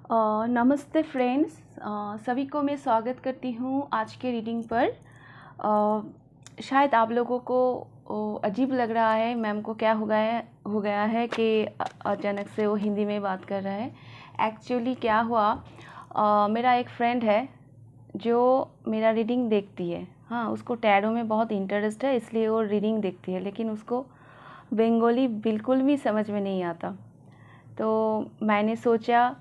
नमस्ते फ्रेंड्स, सभी को मैं स्वागत करती हूँ आज के रीडिंग पर। शायद आप लोगों को अजीब लग रहा है, मैम को क्या हो गया है कि अचानक से वो हिंदी में बात कर रहा है। एक्चुअली क्या हुआ, मेरा एक फ्रेंड है जो मेरा रीडिंग देखती है। हाँ, उसको टैरो में बहुत इंटरेस्ट है, इसलिए वो रीडिंग देखती है, लेकिन उसको बंगाली बिल्कुल भी समझ में नहीं आता। तो मैंने सोचा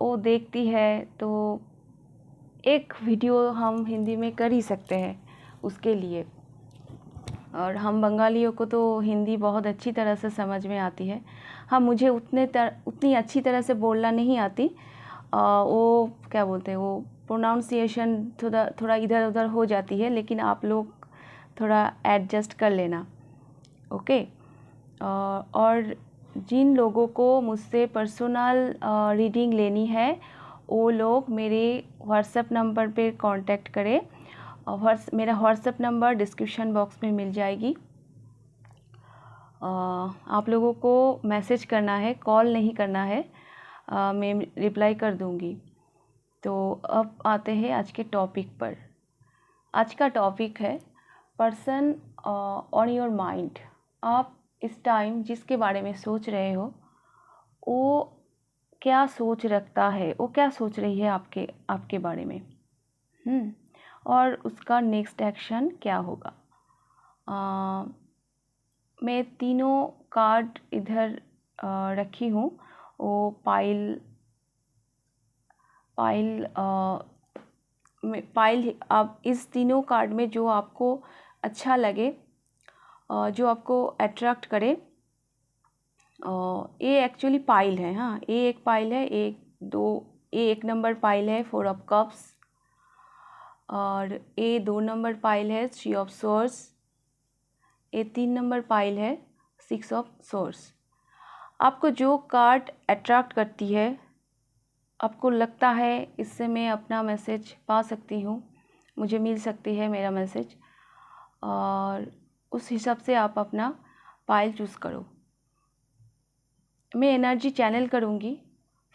वो देखती है तो एक वीडियो हम हिंदी में कर ही सकते हैं उसके लिए। और हम बंगालियों को तो हिंदी बहुत अच्छी तरह से समझ में आती है। हाँ, मुझे उतनी अच्छी तरह से बोलना नहीं आती। वो क्या बोलते हैं, वो प्रोनाउंसिएशन थोड़ा इधर उधर हो जाती है, लेकिन आप लोग थोड़ा एडजस्ट कर लेना, ओके। और जिन लोगों को मुझसे पर्सनल रीडिंग लेनी है वो लोग मेरे व्हाट्सएप नंबर पे कांटेक्ट करें। मेरा व्हाट्सएप नंबर डिस्क्रिप्शन बॉक्स में मिल जाएगी। आप लोगों को मैसेज करना है, कॉल नहीं करना है। मैं रिप्लाई कर दूंगी। तो अब आते हैं आज के टॉपिक पर। आज का टॉपिक है पर्सन ऑन योर माइंड। आप इस टाइम जिसके बारे में सोच रहे हो वो क्या सोच रखता है, वो क्या सोच रही है आपके बारे में, और उसका नेक्स्ट एक्शन क्या होगा। मैं तीनों कार्ड इधर रखी हूँ। वो पाइल आप इस तीनों कार्ड में जो आपको अच्छा लगे, जो आपको अट्रैक्ट करे, ये एक्चुअली पाइल है। हाँ, ये एक पाइल है, ये एक नंबर पाइल है 4 ऑफ कप्स, और ये 2 नंबर पाइल है 3 ऑफ सोर्स, ये 3 नंबर पाइल है 6 ऑफ सोर्स। आपको जो कार्ड अट्रैक्ट करती है, आपको लगता है इससे मैं अपना मैसेज पा सकती हूँ, मुझे मिल सकती है मेरा मैसेज, और उस हिसाब से आप अपना पाइल चूज़ करो। मैं एनर्जी चैनल करूँगी,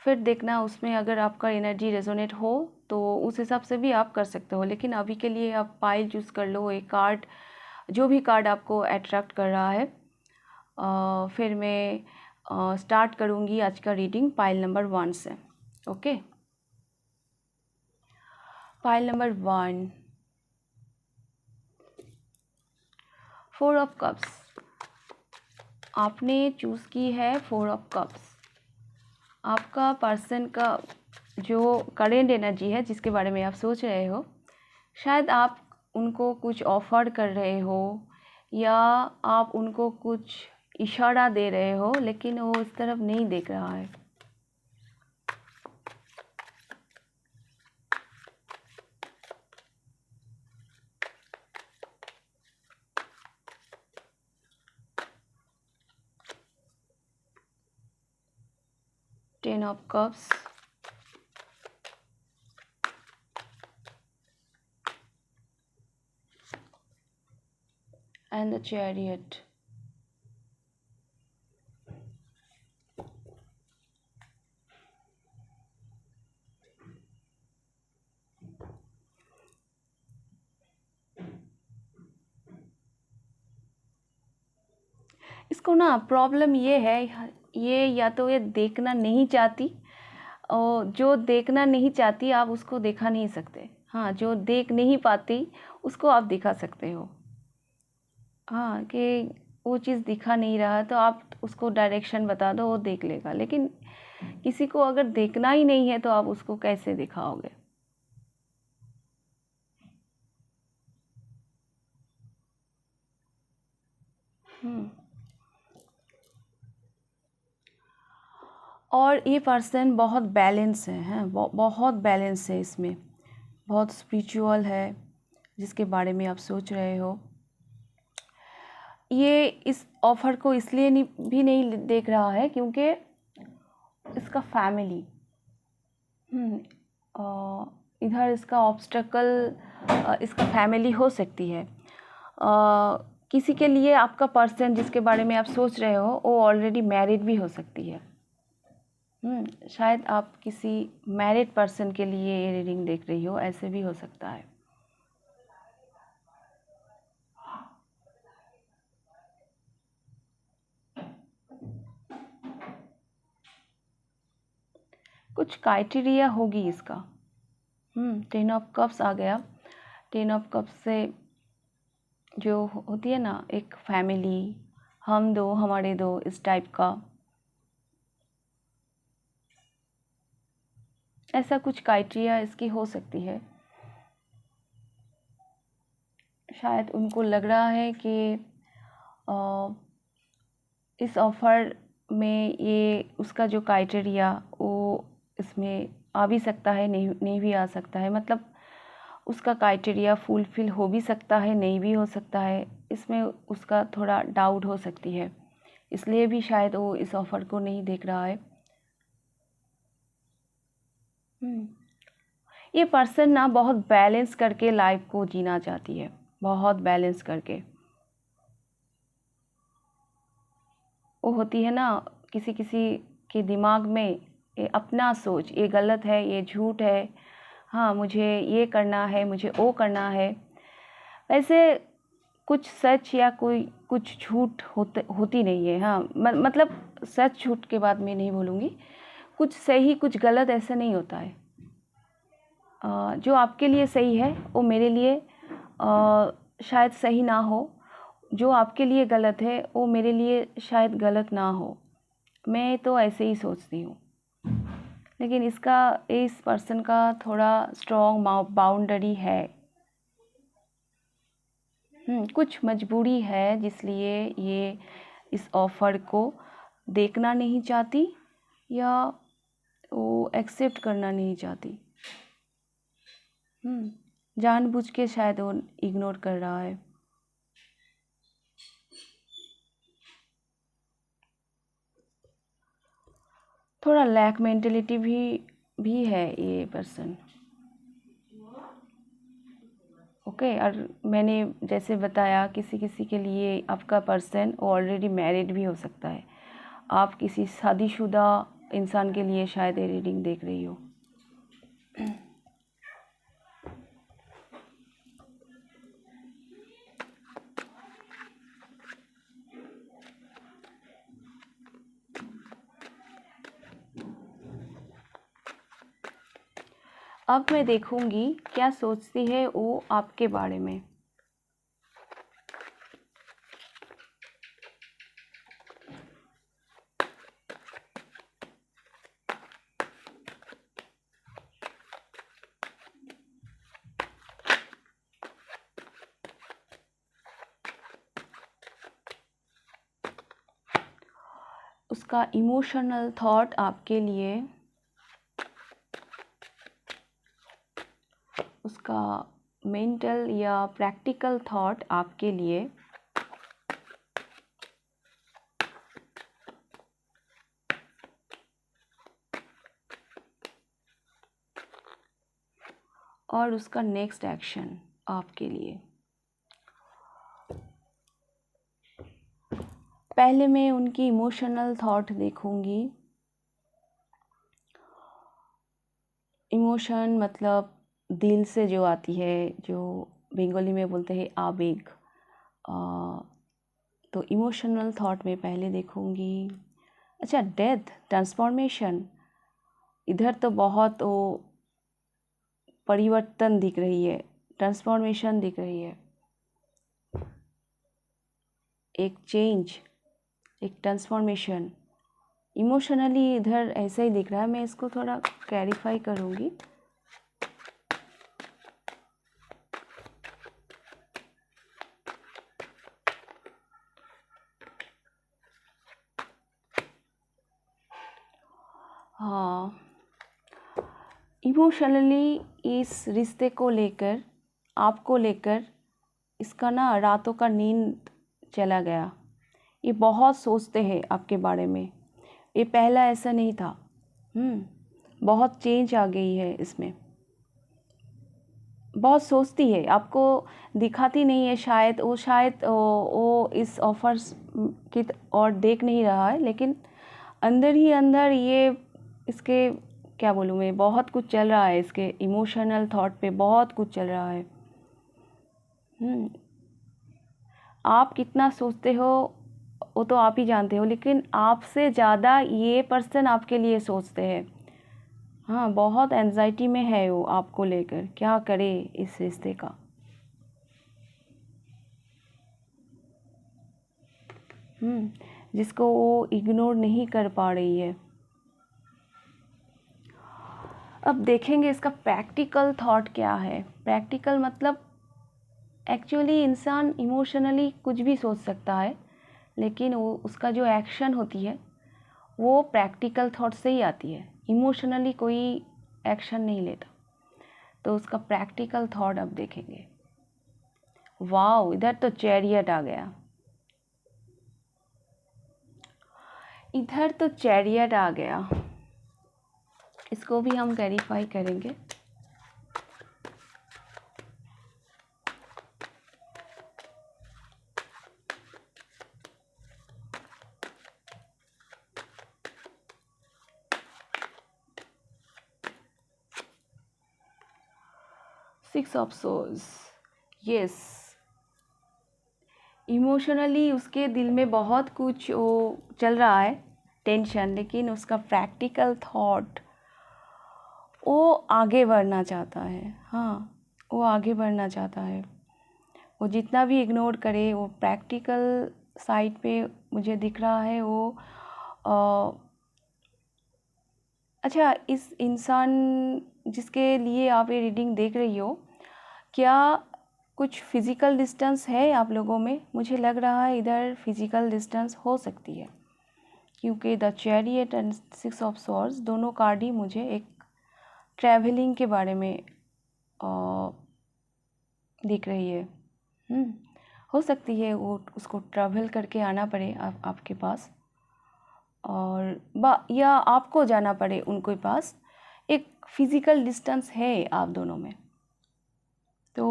फिर देखना उसमें अगर आपका एनर्जी रेजोनेट हो तो उस हिसाब से भी आप कर सकते हो। लेकिन अभी के लिए आप पाइल चूज़ कर लो, एक कार्ड, जो भी कार्ड आपको अट्रैक्ट कर रहा है। फिर मैं स्टार्ट करूँगी आज का रीडिंग पाइल नंबर 1 से, okay. Pile number 1, 4 of cups. आपने चूज़ की है 4 ऑफ कप्स। आपका पर्सन का जो करेंट एनर्जी है, जिसके बारे में आप सोच रहे हो, शायद आप उनको कुछ ऑफ़र कर रहे हो या आप उनको कुछ इशारा दे रहे हो, लेकिन वो इस तरफ नहीं देख रहा है। Ten of cups, and the chariot. इसको ना प्रॉब्लम ये है, ये या तो ये देखना नहीं चाहती, और जो देखना नहीं चाहती आप उसको दिखा नहीं सकते। हाँ, जो देख नहीं पाती उसको आप दिखा सकते हो। हाँ, कि वो चीज़ दिखा नहीं रहा तो आप उसको डायरेक्शन बता दो, वो देख लेगा। लेकिन किसी को अगर देखना ही नहीं है तो आप उसको कैसे दिखाओगे। और ये पर्सन बहुत बैलेंस है, हैं, बहुत बैलेंस है इसमें, बहुत स्पिरिचुअल है जिसके बारे में आप सोच रहे हो। ये इस ऑफ़र को इसलिए भी नहीं देख रहा है क्योंकि इसका फैमिली, इधर इसका ऑब्स्टेकल, इसका फैमिली हो सकती है। किसी के लिए आपका पर्सन जिसके बारे में आप सोच रहे हो वो ऑलरेडी मैरिड भी हो सकती है। शायद आप किसी मैरिड पर्सन के लिए ये रीडिंग देख रही हो, ऐसे भी हो सकता है। कुछ क्राइटेरिया होगी इसका। 10 ऑफ कप्स आ गया। 10 ऑफ कप्स से जो होती है ना, एक फैमिली, हम दो हमारे दो, इस टाइप का ऐसा कुछ क्राइटेरिया इसकी हो सकती है। शायद उनको लग रहा है कि इस ऑफ़र में ये उसका जो क्राइटेरिया वो इसमें आ भी सकता है, नहीं भी आ सकता है। मतलब उसका क्राइटेरिया फुलफ़िल हो भी सकता है, नहीं भी हो सकता है। इसमें उसका थोड़ा डाउट हो सकती है, इसलिए भी शायद वो इस ऑफ़र को नहीं देख रहा है। ये पर्सन ना बहुत बैलेंस करके लाइफ को जीना चाहती है, बहुत बैलेंस करके। वो होती है ना, किसी किसी के दिमाग में ये अपना सोच, ये गलत है, ये झूठ है, हाँ मुझे ये करना है, मुझे वो करना है। वैसे कुछ सच या कोई कुछ झूठ होती नहीं है। हाँ मतलब सच झूठ के बाद मैं नहीं बोलूँगी, कुछ सही कुछ गलत ऐसा नहीं होता है। जो आपके लिए सही है वो मेरे लिए शायद सही ना हो, जो आपके लिए गलत है वो मेरे लिए शायद गलत ना हो। मैं तो ऐसे ही सोचती हूँ। लेकिन इस पर्सन का थोड़ा स्ट्रॉन्ग बाउंड्री है। कुछ मजबूरी है जिसलिए ये इस ऑफ़र को देखना नहीं चाहती या वो एक्सेप्ट करना नहीं चाहती। जानबूझ के शायद वो इग्नोर कर रहा है। थोड़ा लैक मेंटेलिटी भी है ये पर्सन। ओके। और मैंने जैसे बताया, किसी किसी के लिए आपका पर्सन ऑलरेडी मैरिड भी हो सकता है। आप किसी शादीशुदा इंसान के लिए शायद ये रीडिंग देख रही हो। अब मैं देखूंगी क्या सोचती है वो आपके बारे में। उसका इमोशनल थॉट आपके लिए, उसका मेंटल या प्रैक्टिकल थॉट आपके लिए, और उसका नेक्स्ट एक्शन आपके लिए। पहले मैं उनकी इमोशनल थॉट देखूंगी। इमोशन मतलब दिल से जो आती है, जो बंगाली में बोलते हैं आवेग। तो इमोशनल थॉट में पहले देखूंगी। अच्छा, डेथ, ट्रांसफॉर्मेशन, इधर तो बहुत वो परिवर्तन दिख रही है, ट्रांसफॉर्मेशन दिख रही है, एक चेंज, एक ट्रांसफॉर्मेशन। इमोशनली इधर ऐसा ही दिख रहा है। मैं इसको थोड़ा क्लैरिफाई करूँगी। हाँ, इमोशनली इस रिश्ते को लेकर, आपको लेकर, इसका ना रातों का नींद चला गया। ये बहुत सोचते हैं आपके बारे में। ये पहला ऐसा नहीं था। बहुत चेंज आ गई है इसमें। बहुत सोचती है, आपको दिखाती नहीं है शायद। वो इस ऑफर्स की और देख नहीं रहा है, लेकिन अंदर ही अंदर ये इसके क्या बोलूँ मैं, बहुत कुछ चल रहा है इसके इमोशनल थॉट पे, बहुत कुछ चल रहा है। आप कितना सोचते हो वो तो आप ही जानते हो, लेकिन आपसे ज़्यादा ये पर्सन आपके लिए सोचते हैं। हाँ, बहुत एंजाइटी में है वो आपको लेकर, क्या करे इस रिश्ते का। जिसको वो इग्नोर नहीं कर पा रही है। अब देखेंगे इसका प्रैक्टिकल थॉट क्या है। प्रैक्टिकल मतलब एक्चुअली इंसान इमोशनली कुछ भी सोच सकता है, लेकिन वो उसका जो एक्शन होती है वो प्रैक्टिकल थॉट से ही आती है, इमोशनली कोई एक्शन नहीं लेता। तो उसका प्रैक्टिकल थॉट अब देखेंगे। वाओ, इधर तो चैरियट आ गया, इधर तो चैरियट आ गया। इसको भी हम वेरीफाई करेंगे। Six of source, yes, emotionally उसके दिल में बहुत कुछ वो चल रहा है, टेंशन, लेकिन उसका प्रैक्टिकल थॉट वो आगे बढ़ना चाहता है। हाँ, वो आगे बढ़ना चाहता है। वो जितना भी इग्नोर करे, वो प्रैक्टिकल साइड पे मुझे दिख रहा है वो अच्छा, इस इंसान जिसके लिए आप ये रीडिंग देख रही हो, क्या कुछ फिज़िकल डिस्टेंस है आप लोगों में? मुझे लग रहा है इधर फिज़िकल डिस्टेंस हो सकती है, क्योंकि the chariot and six of swords दोनों कार्ड ही मुझे एक ट्रैवलिंग के बारे में दिख रही है। हो सकती है वो उसको ट्रैवल करके आना पड़े आपके पास, और या आपको जाना पड़े उनके पास। एक फिज़िकल डिस्टेंस है आप दोनों में। तो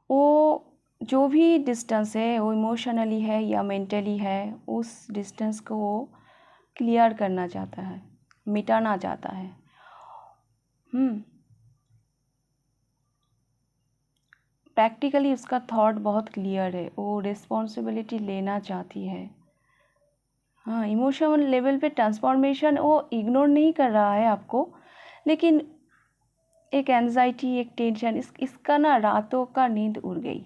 वो जो भी डिस्टेंस है, वो इमोशनली है या मेंटली है, उस डिस्टेंस को वो क्लियर करना चाहता है, मिटाना चाहता है। प्रैक्टिकली उसका थॉट बहुत क्लियर है, वो रिस्पॉन्सिबिलिटी लेना चाहती है। हाँ, इमोशनल लेवल पे ट्रांसफॉर्मेशन वो इग्नोर नहीं कर रहा है आपको, लेकिन एक एंजाइटी, एक टेंशन, इसका ना रातों का नींद उड़ गई।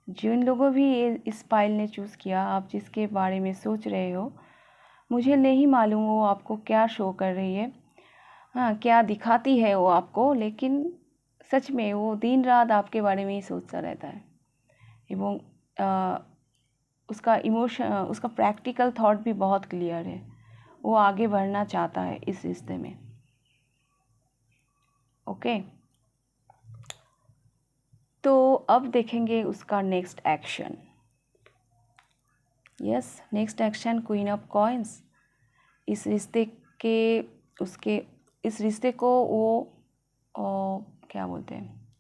जिन लोगों भी इस फाइल ने चूज़ किया, आप जिसके बारे में सोच रहे हो, मुझे नहीं मालूम वो आपको क्या शो कर रही है, हाँ, क्या दिखाती है वो आपको, लेकिन सच में वो दिन रात आपके बारे में ही सोचता रहता है। एवं उसका इमोशन, उसका प्रैक्टिकल थॉट भी बहुत क्लियर है, वो आगे बढ़ना चाहता है इस रिश्ते में। ओके, तो अब देखेंगे उसका next action. Yes, next action queen of coins. इस रिश्ते के उसके इस रिश्ते को वो क्या बोलते हैं,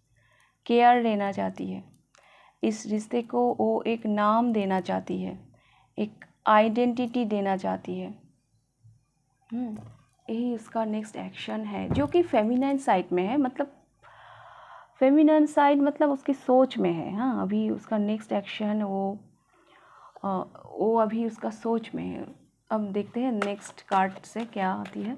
केयर लेना चाहती है। इस रिश्ते को वो एक नाम देना चाहती है, एक आइडेंटिटी देना चाहती है। यही उसका नेक्स्ट एक्शन है, जो कि फेमिनाइन साइड में है, मतलब फेमिनाइन साइड मतलब उसकी सोच में है। हाँ, अभी उसका नेक्स्ट एक्शन वो अभी उसका सोच में है। अब देखते हैं नेक्स्ट कार्ड से क्या आती है।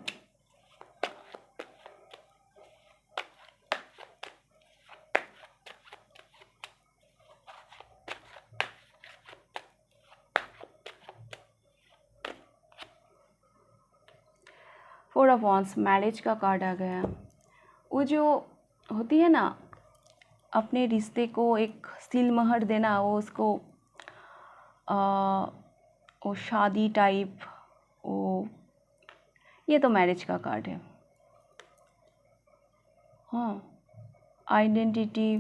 फोर ऑफ वांड्स, मैरिज का कार्ड आ गया। वो जो होती है ना, अपने रिश्ते को एक सील-मोहर देना, वो उसको वो शादी टाइप, वो ये तो मैरिज का कार्ड है। हाँ, आइडेंटिटी,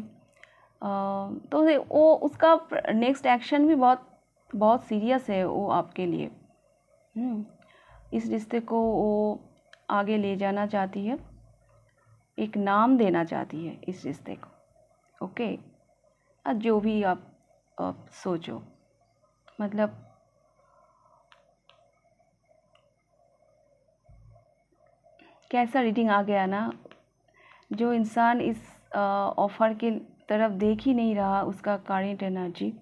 तो वो उसका नेक्स्ट एक्शन भी बहुत बहुत सीरियस है वो आपके लिए। इस रिश्ते को वो आगे ले जाना चाहती है, एक नाम देना चाहती है इस रिश्ते को। ओके, जो भी आप सोचो, मतलब कैसा रीडिंग आ गया ना। जो इंसान इस ऑफ़र की तरफ देख ही नहीं रहा, उसका करंट एनर्जी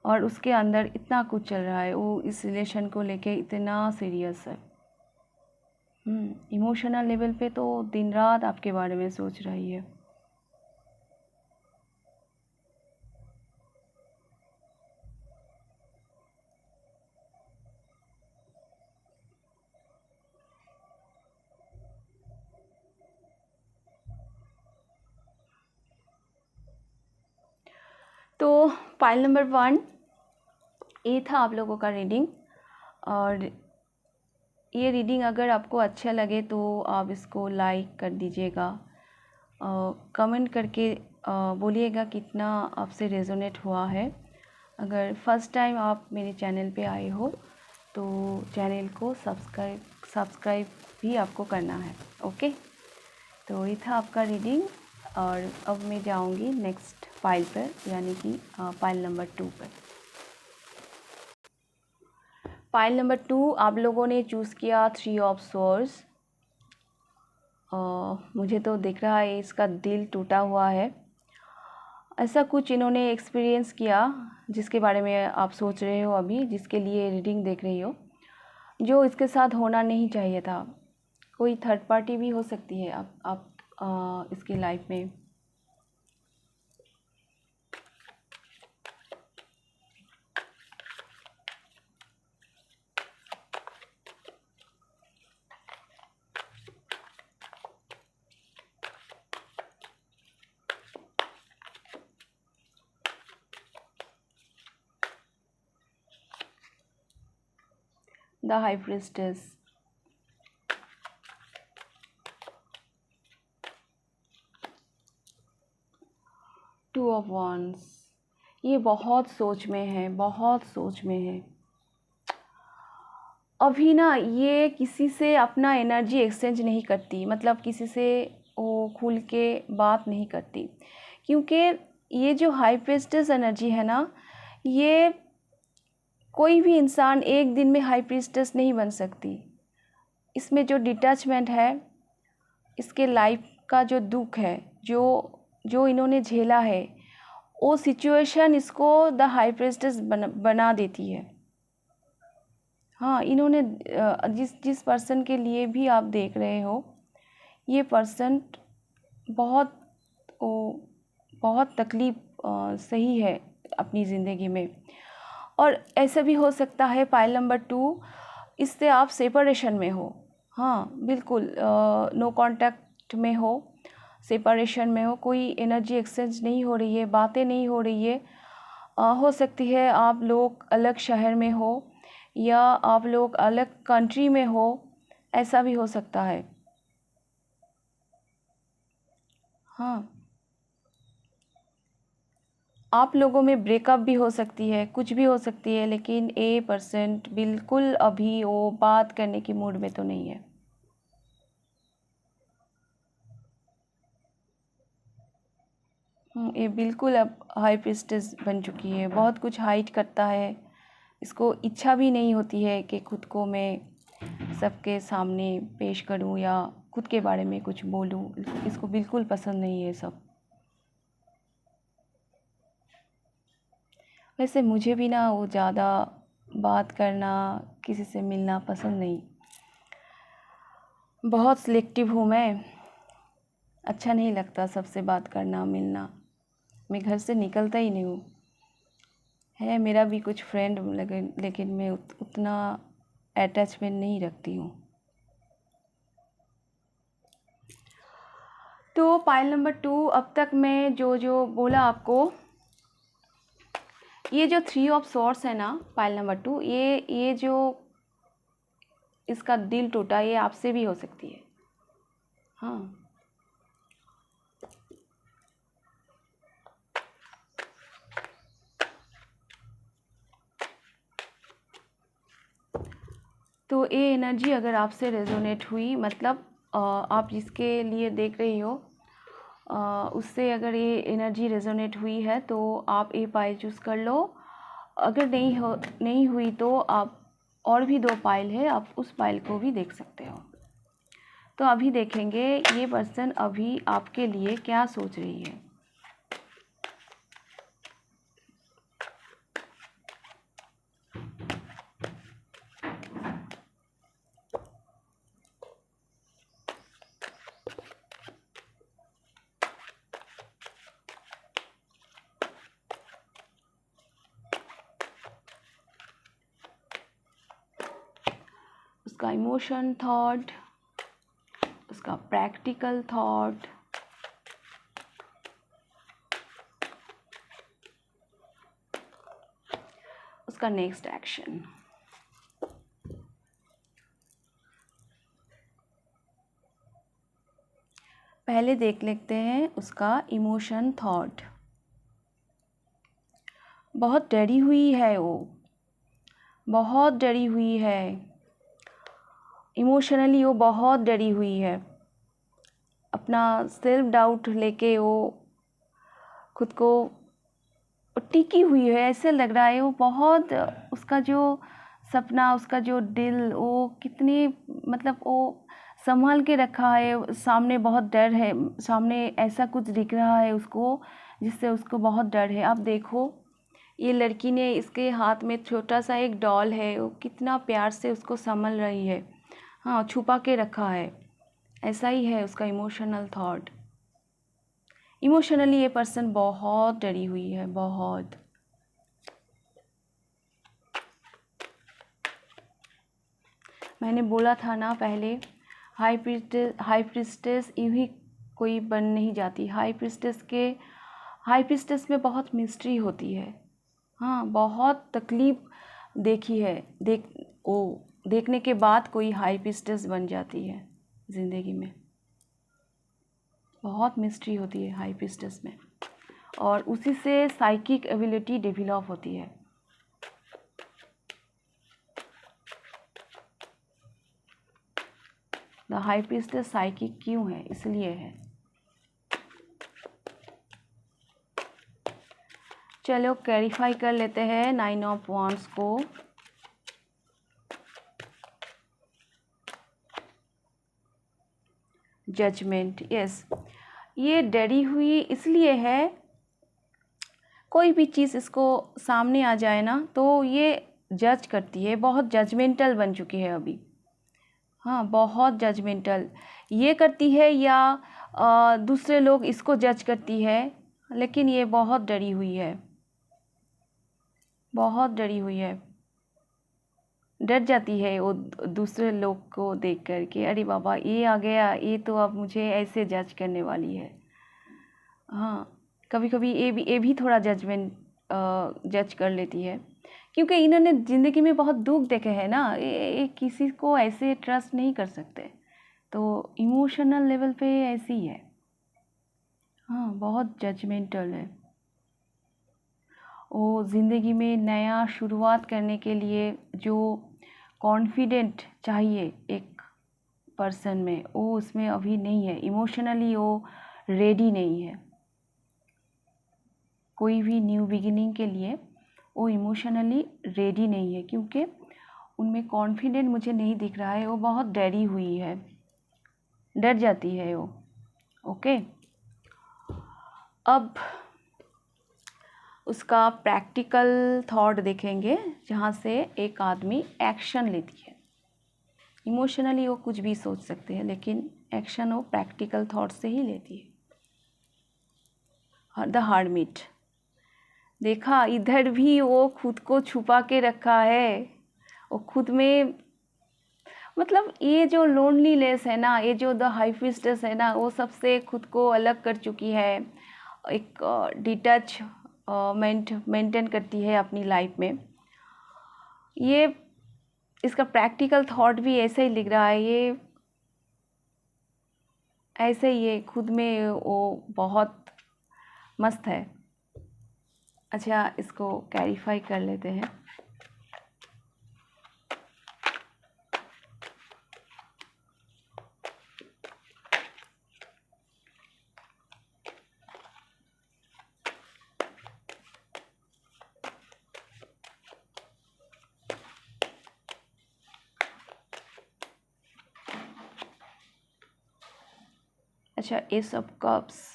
और उसके अंदर इतना कुछ चल रहा है, वो इस रिलेशन को लेके इतना सीरियस है। इमोशनल लेवल पे तो दिन रात आपके बारे में सोच रही है। तो पाइल नंबर 1 ये था आप लोगों का रीडिंग। और ये रीडिंग अगर आपको अच्छा लगे तो आप इसको लाइक कर दीजिएगा, कमेंट करके बोलिएगा कितना आपसे रेजोनेट हुआ है। अगर फर्स्ट टाइम आप मेरे चैनल पे आए हो तो चैनल को सब्सक्राइब भी आपको करना है। ओके, तो ये था आपका रीडिंग। और अब मैं जाऊंगी नेक्स्ट पाइल पर, यानी कि पाइल नंबर 2 पर। पाइल नंबर 2 आप लोगों ने चूज़ किया 3 ऑफ सोर्ड्स। मुझे तो दिख रहा है इसका दिल टूटा हुआ है। ऐसा कुछ इन्होंने एक्सपीरियंस किया जिसके बारे में आप सोच रहे हो अभी, जिसके लिए रीडिंग देख रही हो, जो इसके साथ होना नहीं चाहिए था। कोई थर्ड पार्टी भी हो सकती है आप इसकी लाइफ में। The high priestess, 2 of wands. ये बहुत सोच में है, बहुत सोच में है अभी ना। ये किसी से अपना एनर्जी एक्सचेंज नहीं करती, मतलब किसी से वो खुल के बात नहीं करती, क्योंकि ये जो हाई प्रीस्टेस एनर्जी है ना, ये कोई भी इंसान एक दिन में हाई प्रीस्टेस नहीं बन सकती। इसमें जो डिटैचमेंट है, इसके लाइफ का जो दुख है, जो इन्होंने झेला है, वो सिचुएशन इसको द हाई प्रीस्टेस बना देती है। हाँ, इन्होंने जिस पर्सन के लिए भी आप देख रहे हो, ये पर्सन बहुत तकलीफ़ सही है अपनी ज़िंदगी में। और ऐसा भी हो सकता है पाइल नंबर 2 इससे आप सेपरेशन में हो। हाँ बिल्कुल, नो कांटेक्ट में हो, सेपरेशन में हो, कोई एनर्जी एक्सचेंज नहीं हो रही है, बातें नहीं हो रही है। हो सकती है आप लोग अलग शहर में हो या आप लोग अलग कंट्री में हो, ऐसा भी हो सकता है। हाँ, आप लोगों में ब्रेकअप भी हो सकती है, कुछ भी हो सकती है, लेकिन A% बिल्कुल अभी वो बात करने की मूड में तो नहीं है। ये बिल्कुल अब हाई प्रीस्टेस बन चुकी है, बहुत कुछ हाइड करता है। इसको इच्छा भी नहीं होती है कि खुद को मैं सबके सामने पेश करूं या खुद के बारे में कुछ बोलूं। इसको बिल्कुल पसंद नहीं है सब। वैसे मुझे भी ना वो ज़्यादा बात करना, किसी से मिलना पसंद नहीं। बहुत सिलेक्टिव हूँ मैं, अच्छा नहीं लगता सबसे बात करना मिलना। मैं घर से निकलता ही नहीं हूँ। है मेरा भी कुछ फ्रेंड, लेकिन मैं उतना अटैचमेंट नहीं रखती हूँ। तो पाइल नंबर 2 अब तक मैं जो बोला आपको, ये जो 3 ऑफ सोर्ड्स है ना पाइल नंबर 2, ये जो इसका दिल टूटा, ये आपसे भी हो सकती है। हाँ, तो ये एनर्जी अगर आपसे रेजोनेट हुई, मतलब आप जिसके लिए देख रही हो उससे अगर ये एनर्जी रेजोनेट हुई है तो आप ये पाइल चूज़ कर लो। अगर नहीं हुई तो आप और भी 2 पाइल है, आप उस पाइल को भी देख सकते हो। तो अभी देखेंगे ये पर्सन अभी आपके लिए क्या सोच रही है। उसका इमोशन थॉट, उसका प्रैक्टिकल थॉट, उसका नेक्स्ट एक्शन। पहले देख लेते हैं उसका इमोशन थॉट। बहुत डरी हुई है वो, बहुत डरी हुई है, इमोशनली वो बहुत डरी हुई है। अपना सेल्फ डाउट लेके वो खुद को टिकी हुई है, ऐसे लग रहा है। वो बहुत, उसका जो सपना, उसका जो दिल, वो कितनी मतलब वो संभाल के रखा है। सामने बहुत डर है, सामने ऐसा कुछ दिख रहा है उसको जिससे उसको बहुत डर है। आप देखो ये लड़की ने, इसके हाथ में छोटा सा एक डॉल है, वो कितना प्यार से उसको संभाल रही है। हाँ, छुपा के रखा है। ऐसा ही है उसका इमोशनल थॉट। इमोशनली ये पर्सन बहुत डरी हुई है, बहुत। मैंने बोला था ना पहले, हाई प्रिस्टेस यूँ ही कोई बन नहीं जाती। हाई प्रिस्टेस में बहुत मिस्ट्री होती है। हाँ, बहुत तकलीफ़ देखी है, देखने के बाद कोई हाई प्रिस्टेस बन जाती है ज़िंदगी में। बहुत मिस्ट्री होती है हाई प्रिस्टेस में, और उसी से साइकिक एबिलिटी डेवलप होती है। द हाई प्रिस्टेस साइकिक क्यों है? इसलिए है। चलो क्लैरिफाई कर लेते हैं 9 ऑफ वांड्स को। Judgement, yes. ये डरी हुई इसलिए है, कोई भी चीज़ इसको सामने आ जाए ना तो ये जज करती है। बहुत जजमेंटल बन चुकी है अभी। हाँ, बहुत जजमेंटल ये करती है, या दूसरे लोग इसको जज करती है। लेकिन ये बहुत डरी हुई है, बहुत डरी हुई है। डर जाती है वो दूसरे लोग को देख कर के, अरे बाबा ये आ गया, ये तो अब मुझे ऐसे जज करने वाली है। हाँ, कभी कभी ये भी थोड़ा जज कर लेती है, क्योंकि इन्होंने ज़िंदगी में बहुत दुख देखे हैं ना। ये किसी को ऐसे ट्रस्ट नहीं कर सकते, तो इमोशनल लेवल पे ऐसी है। हाँ, बहुत जजमेंटल है वो। ज़िंदगी में नया शुरुआत करने के लिए जो कॉन्फिडेंट चाहिए एक पर्सन में, वो उसमें अभी नहीं है। इमोशनली वो रेडी नहीं है कोई भी न्यू बिगिनिंग के लिए। वो इमोशनली रेडी नहीं है, क्योंकि उनमें कॉन्फिडेंट मुझे नहीं दिख रहा है। वो बहुत डरी हुई है, डर जाती है वो। ओके, अब उसका प्रैक्टिकल थॉट देखेंगे, जहाँ से एक आदमी एक्शन लेती है। इमोशनली वो कुछ भी सोच सकते हैं, लेकिन एक्शन वो प्रैक्टिकल थॉट से ही लेती है। द हर्मिट, देखा इधर भी वो खुद को छुपा के रखा है। वो खुद में, मतलब ये जो लोनलीनेस है ना, ये जो द हाई प्रिस्टेस है ना, वो सबसे खुद को अलग कर चुकी है। एक डिटच मेंटेन करती है अपनी लाइफ में। ये इसका प्रैक्टिकल थॉट भी ऐसे ही लिख रहा है। ये ऐसे ही, ये खुद में वो बहुत मस्त है। अच्छा, इसको क्लैरिफाई कर लेते हैं। अच्छा, एस ऑफ कप्स,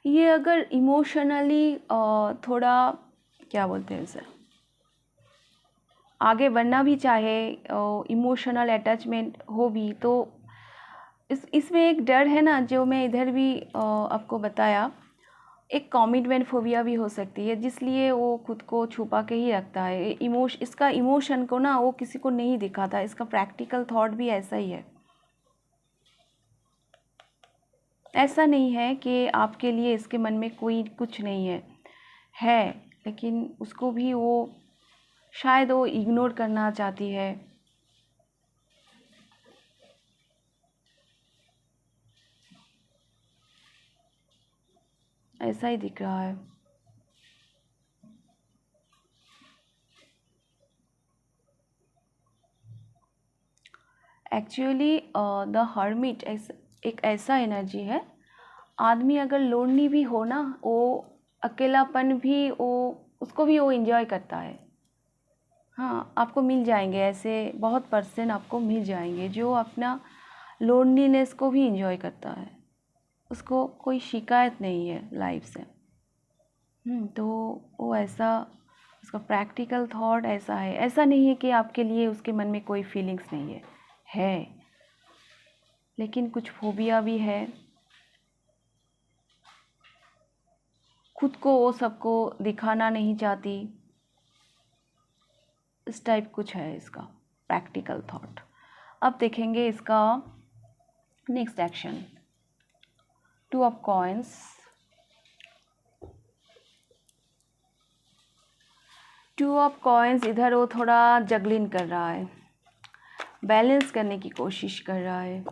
ये अगर इमोशनली थोड़ा क्या बोलते हैं इसे, आगे बढ़ना भी चाहे, इमोशनल अटैचमेंट हो भी, तो इसमें एक डर है ना, जो मैं इधर भी आपको बताया, एक कमिटमेंट फोबिया भी हो सकती है, जिसलिए वो खुद को छुपा के ही रखता है। इसका इमोशन को ना वो किसी को नहीं दिखाता। इसका प्रैक्टिकल थॉट भी ऐसा ही है। ऐसा नहीं है कि आपके लिए इसके मन में कोई कुछ नहीं है, लेकिन उसको भी वो शायद वो इग्नोर करना चाहती है। ऐसा ही दिख रहा है। एक्चुअली द हर्मिट एक ऐसा एनर्जी है, आदमी अगर लोनली भी हो ना, वो अकेलापन भी वो उसको भी वो एंजॉय करता है। हाँ, आपको मिल जाएंगे ऐसे बहुत पर्सन, आपको मिल जाएंगे जो अपना लोनलीनेस को भी एंजॉय करता है। उसको कोई शिकायत नहीं है लाइफ से। तो वो ऐसा, उसका प्रैक्टिकल थॉट ऐसा है। ऐसा नहीं है कि आपके लिए उसके मन में कोई फीलिंग्स नहीं है, लेकिन कुछ फोबिया भी है। खुद को वो सबको दिखाना नहीं चाहती, इस टाइप कुछ है इसका प्रैक्टिकल थॉट। अब देखेंगे इसका next action. Two of coins, two of coins इधर वो थोड़ा जगलिंग कर रहा है, बैलेंस करने की कोशिश कर रहा है।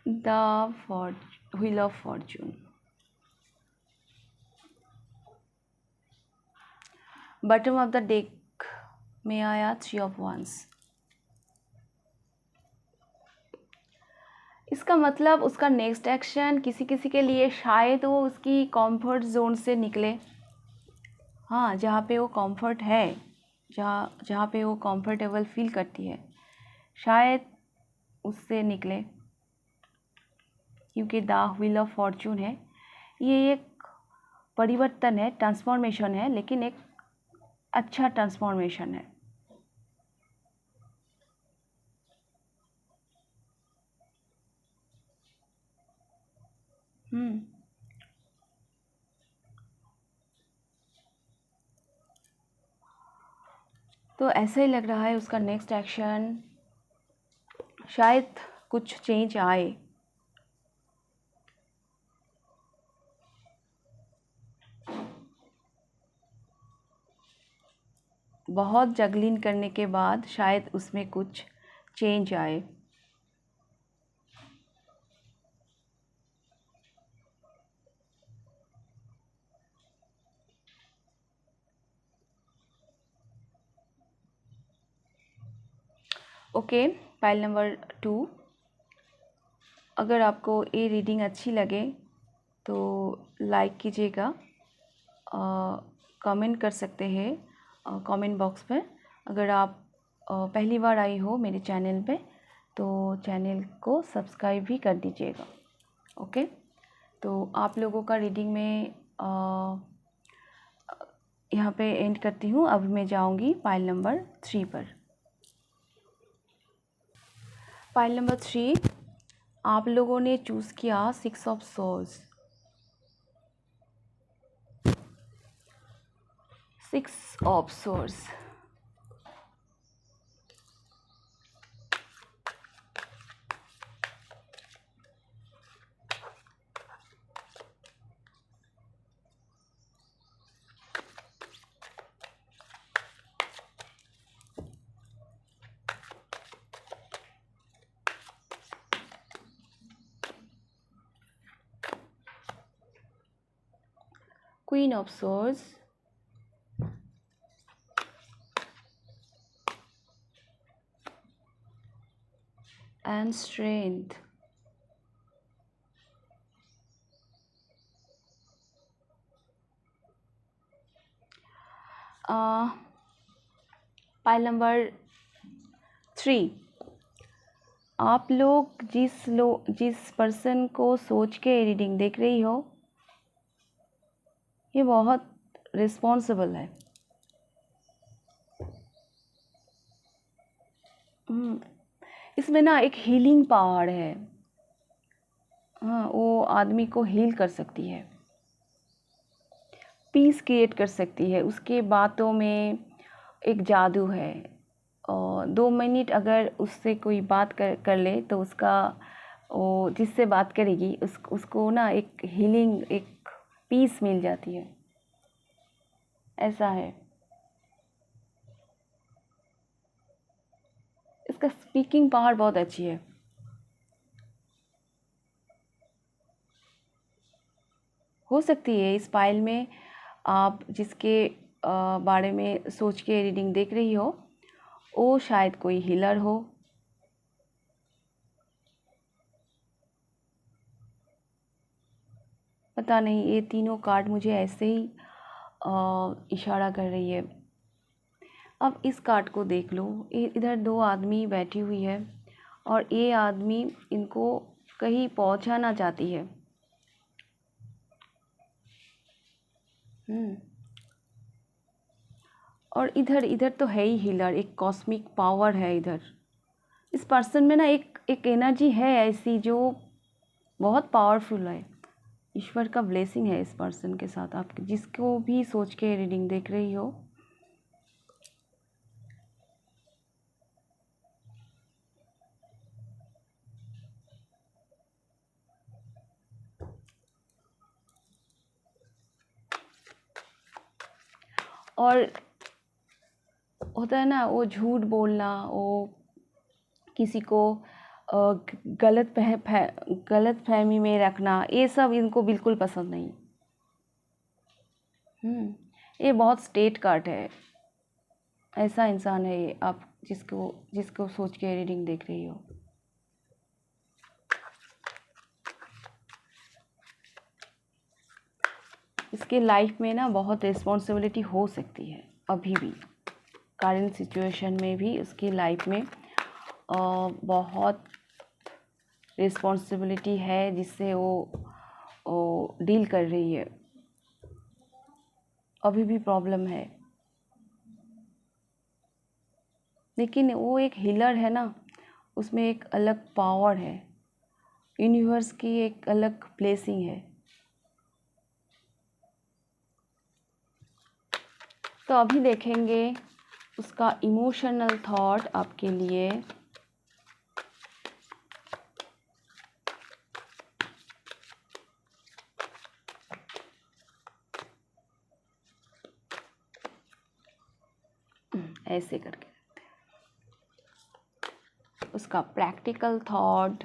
The wheel of Fortune, bottom of the deck में आया थ्री ऑफ वंस। इसका मतलब उसका नेक्स्ट एक्शन किसी किसी के लिए शायद वो उसकी कंफर्ट जोन से निकले। हाँ, जहाँ पे वो कंफर्ट है, जहाँ पे वो कंफर्टेबल फील करती है, शायद उससे निकले। क्योंकि द व्हील ऑफ फॉर्चून है, ये एक परिवर्तन है, ट्रांसफॉर्मेशन है, लेकिन एक अच्छा ट्रांसफॉर्मेशन है। तो ऐसा ही लग रहा है उसका नेक्स्ट एक्शन, शायद कुछ चेंज आए। बहुत जगलिंग करने के बाद शायद उसमें कुछ चेंज आए। Okay, file number 2। अगर आपको ये रीडिंग अच्छी लगे तो लाइक कीजिएगा, कमेंट कर सकते हैं कमेंट बॉक्स पे। अगर आप पहली बार आई हो मेरे चैनल पे तो चैनल को सब्सक्राइब भी कर दीजिएगा। ओके, तो आप लोगों का रीडिंग में यहाँ पे एंड करती हूँ। अब मैं जाऊँगी पाइल नंबर 3 पर। पाइल नंबर 3, आप लोगों ने चूज़ किया 6 of swords. 6 of swords, Queen of Swords, and Strength. Pile number 3, आप लोग जिस पर्सन को सोच के रीडिंग देख रही हो, ये बहुत रिस्पॉन्सिबल है। इसमें ना एक हीलिंग पावर है। हाँ, वो आदमी को हील कर सकती है, पीस क्रिएट कर सकती है। उसके बातों में एक जादू है, और 2 मिनट अगर उससे कोई बात कर ले तो उसका वो जिससे बात करेगी उसको ना एक हीलिंग, एक पीस मिल जाती है। ऐसा है। इसका स्पीकिंग पावर बहुत अच्छी है। हो सकती है इस फाइल में आप जिसके बारे में सोच के रीडिंग देख रही हो वो शायद कोई हीलर हो। पता नहीं, ये तीनों कार्ड मुझे ऐसे ही इशारा कर रही है। अब इस कार्ड को देख लो। इधर 2 आदमी बैठी हुई है और ये आदमी इनको कहीं पहुंचाना चाहती है। और इधर तो है ही हीलर, एक कॉस्मिक पावर है इधर। इस पर्सन में ना एक एनर्जी है ऐसी जो बहुत पावरफुल है। ईश्वर का ब्लेसिंग है इस पर्सन के साथ, आप जिसको भी सोच के रीडिंग देख रही हो। और होता है ना वो झूठ बोलना, वो किसी को गलत फहमी में रखना, ये सब इनको बिल्कुल पसंद नहीं। ये बहुत स्टेट कार्ड है। ऐसा इंसान है ये, आप जिसको सोच के रीडिंग देख रही हो। इसके लाइफ में ना बहुत रिस्पॉन्सिबिलिटी हो सकती है, अभी भी करंट सिचुएशन में भी उसकी लाइफ में बहुत रिस्पॉन्सिबिलिटी है जिससे वो डील कर रही है। अभी भी प्रॉब्लम है, लेकिन वो एक हीलर है ना, उसमें एक अलग पावर है, यूनिवर्स की एक अलग ब्लेसिंग है। तो अभी देखेंगे उसका इमोशनल थॉट आपके लिए। ऐसे करके उसका प्रैक्टिकल थॉट।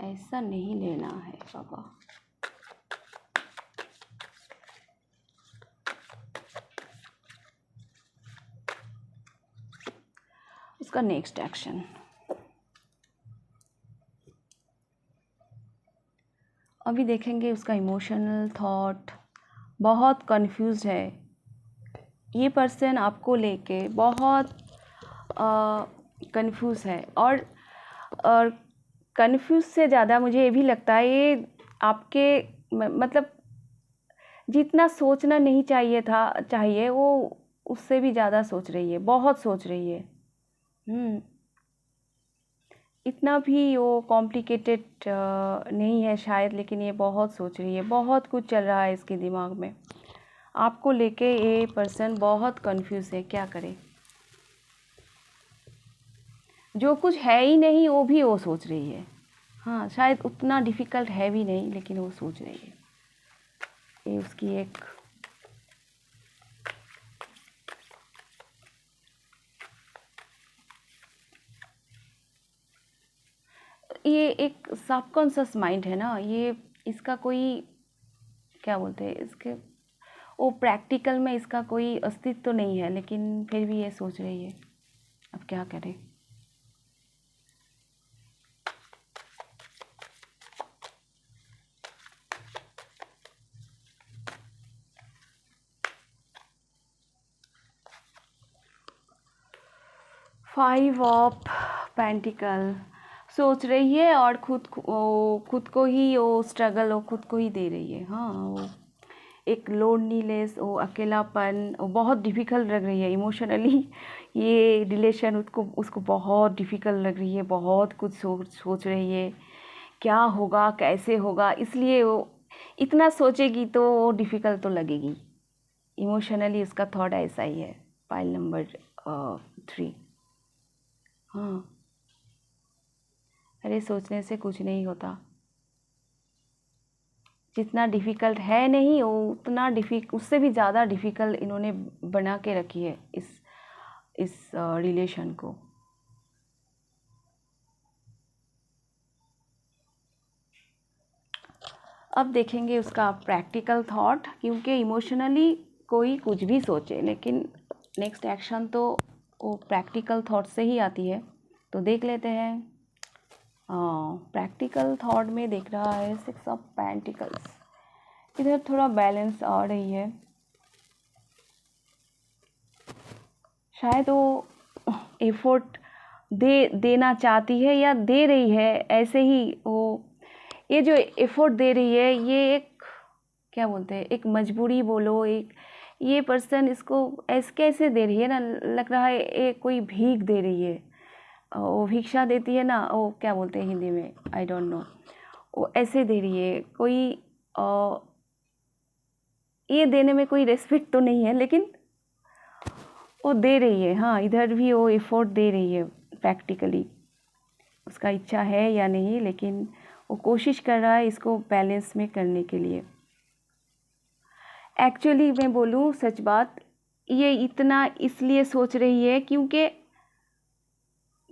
ऐसा नहीं लेना है बाबा। उसका नेक्स्ट एक्शन। अभी देखेंगे उसका इमोशनल थॉट। बहुत कंफ्यूज है ये पर्सन, आपको लेके बहुत कंफ्यूज है। और कंफ्यूज से ज़्यादा मुझे ये भी लगता है ये आपके मतलब जितना सोचना नहीं चाहिए वो उससे भी ज़्यादा सोच रही है, बहुत सोच रही है। इतना भी वो कॉम्प्लिकेटेड नहीं है शायद, लेकिन ये बहुत सोच रही है, बहुत कुछ चल रहा है इसके दिमाग में। आपको लेके ये पर्सन बहुत कंफ्यूज है, क्या करे। जो कुछ है ही नहीं वो सोच रही है। हाँ, शायद उतना डिफ़िकल्ट है भी नहीं, लेकिन वो सोच रही है। ये उसकी एक ये एक सबकॉन्शियस माइंड है ना, ये इसका कोई क्या बोलते हैं इसके, वो प्रैक्टिकल में इसका कोई अस्तित्व तो नहीं है, लेकिन फिर भी ये सोच रही है। अब क्या करें। फाइव ऑफ पेंटिकल सोच रही है और खुद को ही वो स्ट्रगल वो खुद को ही दे रही है। हाँ, वो एक लोनलीनेस, वो अकेलापन, वो बहुत डिफ़िकल्ट लग रही है इमोशनली। ये रिलेशन उसको बहुत डिफ़िकल्ट लग रही है, बहुत कुछ सोच रही है क्या होगा कैसे होगा, इसलिए वो इतना सोचेगी तो वो डिफ़िकल्ट तो लगेगी इमोशनली। उसका थॉट ऐसा ही है। Pile number 3। हाँ, अरे सोचने से कुछ नहीं होता, जितना डिफ़िकल्ट है नहीं वो उतना उससे भी ज़्यादा डिफ़िकल्ट इन्होंने बना के रखी है इस रिलेशन को। अब देखेंगे उसका प्रैक्टिकल थॉट, क्योंकि इमोशनली कोई कुछ भी सोचे लेकिन नेक्स्ट एक्शन तो वो प्रैक्टिकल थॉट से ही आती है। तो देख लेते हैं। प्रैक्टिकल थॉट में देख रहा है 6 ऑफ पेंटिकल्स। इधर थोड़ा बैलेंस आ रही है, शायद वो एफर्ट देना चाहती है या दे रही है। ऐसे ही वो ये जो एफर्ट दे रही है ये एक क्या बोलते हैं, एक मजबूरी बोलो, एक ये पर्सन इसको ऐसे कैसे दे रही है ना, लग रहा है एक कोई भीख दे रही है। वो भिक्षा देती है ना, वो क्या बोलते हैं हिंदी में, आई डोंट नो, वो ऐसे दे रही है। कोई ये देने में कोई रेस्पेक्ट तो नहीं है, लेकिन वो दे रही है। हाँ, इधर भी वो एफर्ट दे रही है प्रैक्टिकली। उसका इच्छा है या नहीं, लेकिन वो कोशिश कर रहा है इसको बैलेंस में करने के लिए। एक्चुअली मैं बोलूँ सच बात, ये इतना इसलिए सोच रही है क्योंकि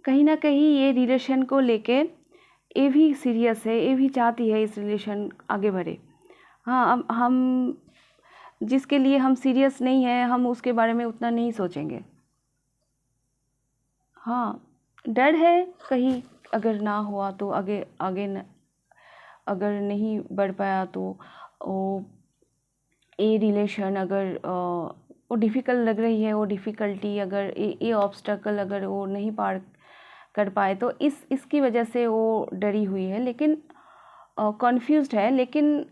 कहीं ना कहीं ये रिलेशन को लेके ये भी सीरियस है, ये भी चाहती है इस रिलेशन आगे बढ़े। हाँ, अब हम जिसके लिए हम सीरियस नहीं है, हम उसके बारे में उतना नहीं सोचेंगे। हाँ, डर है कहीं अगर ना हुआ तो आगे आगे न, अगर नहीं बढ़ पाया तो वो ये रिलेशन अगर वो डिफ़िकल्ट लग रही है, वो डिफ़िकल्टी अगर ये ऑब्स्टकल अगर वो नहीं पार कर पाए तो इसकी वजह से वो डरी हुई है, लेकिन कन्फ्यूज्ड है। लेकिन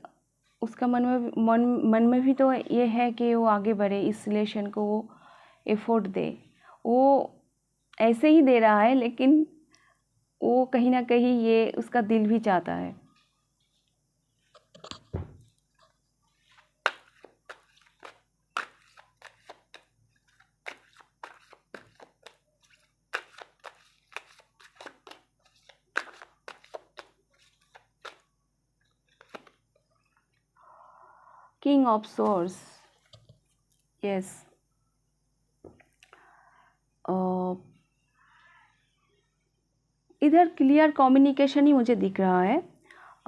उसका मन में भी तो ये है कि वो आगे बढ़े, इस रिलेशन को वो एफर्ट दे। वो ऐसे ही दे रहा है, लेकिन वो कहीं ना कहीं ये उसका दिल भी चाहता है। King of source, yes. इधर क्लियर कम्युनिकेशन ही मुझे दिख रहा है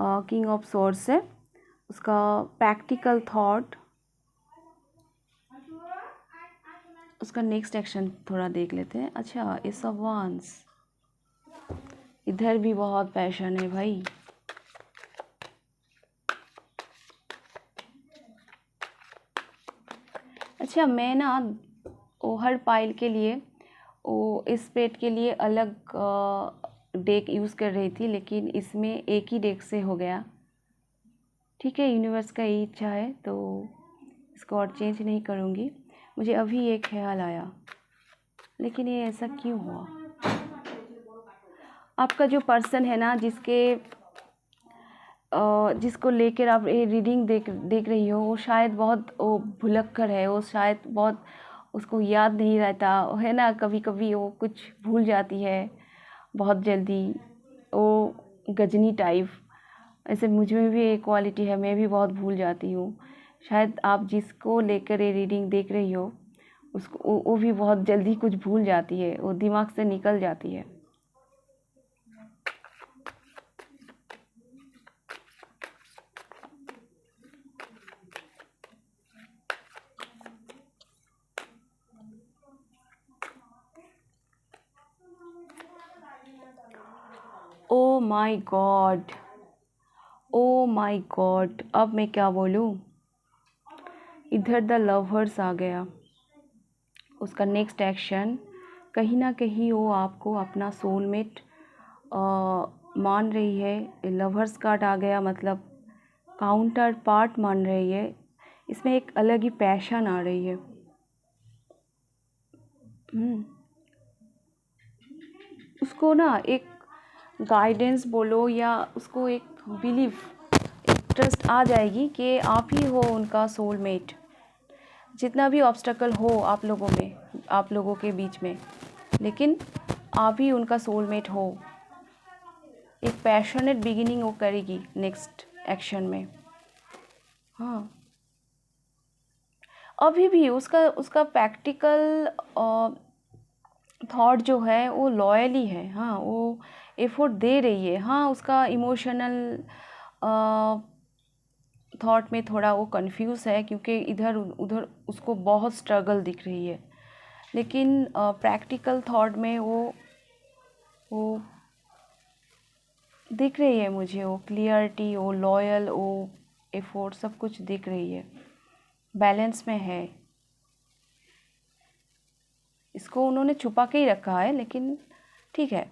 किंग ऑफ सोर्स से। उसका प्रैक्टिकल थॉट, उसका नेक्स्ट एक्शन थोड़ा देख लेते हैं। अच्छा, एस ऑफ वांस, इधर भी बहुत पैशन है भाई। अच्छा, मैं ना वो हर पाइल के लिए वो इस पेट के लिए अलग डेक यूज़ कर रही थी, लेकिन इसमें एक ही डेक से हो गया। ठीक है, यूनिवर्स का यही इच्छा है तो इसको और चेंज नहीं करूँगी। मुझे अभी एक ख्याल आया, लेकिन ये ऐसा क्यों हुआ। आपका जो पर्सन है ना, जिसको लेकर आप ये रीडिंग देख रही हो, वो शायद बहुत वो भुलक्कड़ है। वो शायद बहुत उसको याद नहीं रहता है ना, कभी कभी वो कुछ भूल जाती है बहुत जल्दी। वो गजनी टाइप, ऐसे मुझ में भी एक क्वालिटी है, मैं भी बहुत भूल जाती हूँ। शायद आप जिसको लेकर ये रीडिंग देख रही हो उसको वो भी बहुत जल्दी कुछ भूल जाती है, वो दिमाग से निकल जाती है। Oh my God, oh my God, अब मैं क्या बोलूँ। इधर द लवर्स आ गया। उसका नेक्स्ट एक्शन कहीं ना कहीं वो आपको अपना सोलमेट मान रही है। लवर्स कार्ड आ गया, मतलब काउंटर पार्ट मान रही है। इसमें एक अलग ही पैशन आ रही है। उसको ना एक गाइडेंस बोलो या उसको एक बिलीफ, एक ट्रस्ट आ जाएगी कि आप ही हो उनका सोलमेट। जितना भी ऑब्स्टकल हो आप लोगों में, आप लोगों के बीच में, लेकिन आप ही उनका सोलमेट हो। एक पैशनेट बिगिनिंग वो करेगी नेक्स्ट एक्शन में। हाँ, अभी भी उसका प्रैक्टिकल थॉट जो है वो लॉयल ही है। हाँ, वो एफर्ट दे रही है। हाँ, उसका इमोशनल थॉट में थोड़ा वो कंफ्यूज है, क्योंकि इधर उधर उसको बहुत स्ट्रगल दिख रही है। लेकिन प्रैक्टिकल थॉट में वो दिख रही है मुझे, वो क्लियरिटी, वो लॉयल, वो एफर्ट, सब कुछ दिख रही है। बैलेंस में है। इसको उन्होंने छुपा के ही रखा है, लेकिन ठीक है,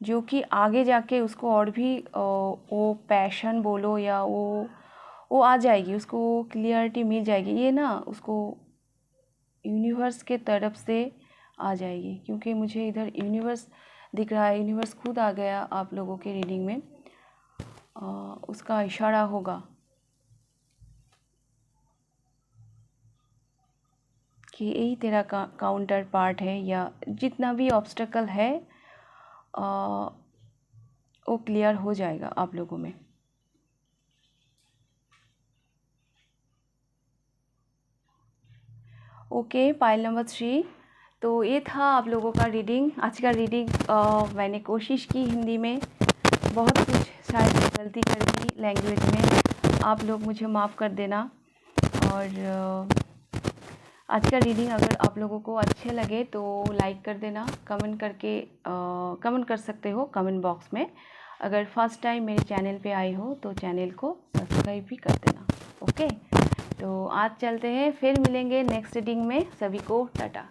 जो कि आगे जाके उसको और भी वो पैशन बोलो या वो आ जाएगी, उसको क्लियरिटी मिल जाएगी। ये ना उसको यूनिवर्स के तरफ से आ जाएगी, क्योंकि मुझे इधर यूनिवर्स दिख रहा है। यूनिवर्स खुद आ गया आप लोगों के रीडिंग में। उसका इशारा होगा कि यही तेरा काउंटर पार्ट है, या जितना भी ऑब्स्टकल है वो क्लियर हो जाएगा आप लोगों में। Okay, pile number 3। तो ये था आप लोगों का रीडिंग, आज का रीडिंग। मैंने कोशिश की हिंदी में, बहुत कुछ शायद गलती कर दी लैंग्वेज में, आप लोग मुझे माफ़ कर देना। और आज का रीडिंग अगर आप लोगों को अच्छे लगे तो लाइक कर देना, कमेंट करके कमेंट कर सकते हो कमेंट बॉक्स में। अगर फर्स्ट टाइम मेरे चैनल पे आए हो तो चैनल को सब्सक्राइब भी कर देना। ओके, तो आज चलते हैं, फिर मिलेंगे नेक्स्ट रीडिंग में। सभी को टाटा।